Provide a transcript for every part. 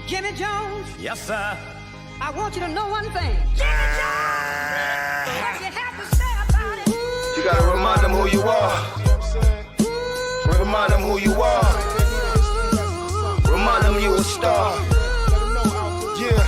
Jimmy Jones, Yes, sir. I want you to know one thing. Jimmy Jones, what you have to say about it? You gotta remind them who you are. Remind them who you are. Remind them you a star. Yeah,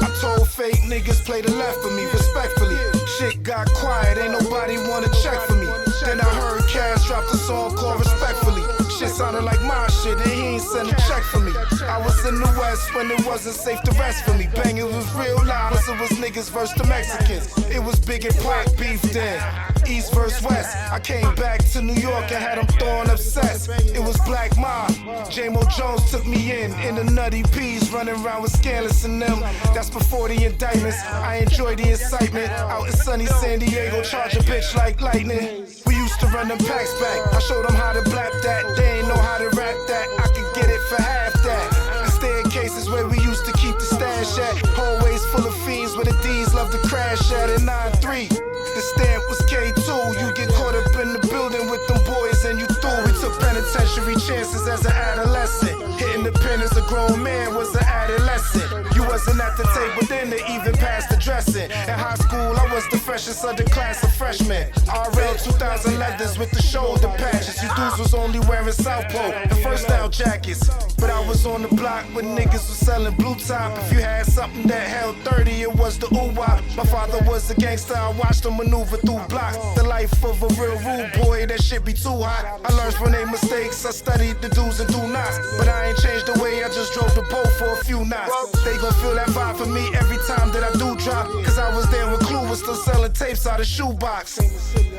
I told fake niggas play the left of me respectfully. Shit got quiet, ain't nobody wanna check for me. Then I heard Cash drop the song called Respectfully. Shit sounded like my shit, and he ain't send a check for me. I was in the West when it wasn't safe to rest for me. Banging was real loud, it was niggas versus the Mexicans. It was Big and Pac beef then, East versus West. I came back to New York and had them throwing up sets. It was Black Mob, Jomo Jones took me in the Nutty Peas, running around with Scandalous and them. That's before the indictments, I enjoy the excitement. Out in sunny San Diego, charge a bitch like lightning. We used to run them packs back, I showed them how to blap that. They ain't know how to rap that, I could get it for half that. The staircases where we used to keep the stash at. Hallways full of fiends where the D's love to crash at. In 9-3, the stamp was K2. You get caught up in the building with them boys and you through. We took penitentiary chances as an adolescent. Hitting the pen as a grown man was an adolescent. You wasn't at the table then to even pass the dressing. In high school, I was the freshest of the class of freshmen. RL 2000 leathers with the shoulder patches. You dudes was only wearing Southpaw and first style jackets. But I was on the block when niggas was selling blue top. If you had something that held 30, it was the ooh-wah. My father was a gangster, I watched him maneuver through blocks. The life of a real rude boy, that shit be too hot. I learned from their mistakes, I studied the do's and do nots. But I ain't changed the way, I just drove the boat for a few knots. They gon' feel that vibe for me every time that I do drop. Cause I was there when Clue was still selling tapes out of shoebox.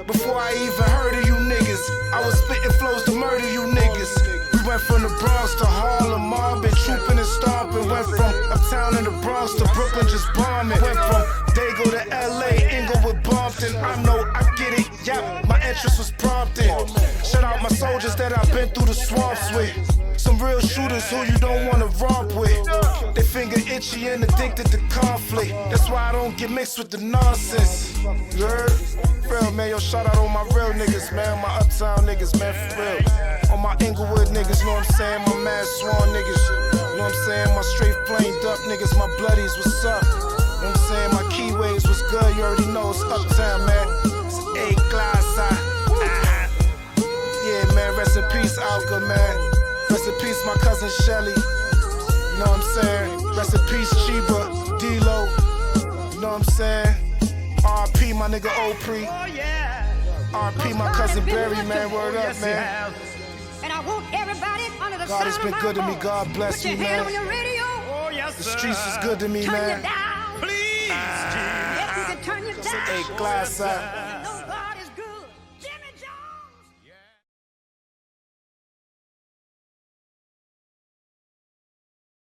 Before I even heard of you niggas, I was spitting flows to murder you niggas. We went from the Bronx to Harlem, mobbing, trooping and stomping. Went from uptown in the Bronx to Brooklyn just bombing. Went from Dago to LA, Inglewood, Brompton. I know, I get it, yeah, my interest was prompted. Shout out my soldiers that I've been through the swamps with. Some real shooters who you don't wanna romp with. They finger itchy and addicted to conflict. That's why I don't get mixed with the nonsense. You heard? Real, man, yo, shout out all my real niggas, man. My uptown niggas, man, for real. All my Inglewood niggas, know what I'm saying? My Mad Swan niggas, you know what I'm saying? My straight flamed up niggas, my bloodies, what's up? You know what I'm saying? My keyways was good, you already know it's uptown, man. It's A-class, yeah, man, rest in peace, Alca, man. Rest in peace, my cousin Shelly. You know what I'm saying? Rest in peace, Chiba, D-Lo. You know what I'm saying? R.P. my nigga Opry. R.P. my cousin Barry, man. Word up, man. And I want everybody under the God has sound been of good to my me. voice. God bless Put you, your hand man. on your radio. Oh, yes, The sir. streets is good to me, Turn man. you down. Please, Yes, we can turn you down. A-class,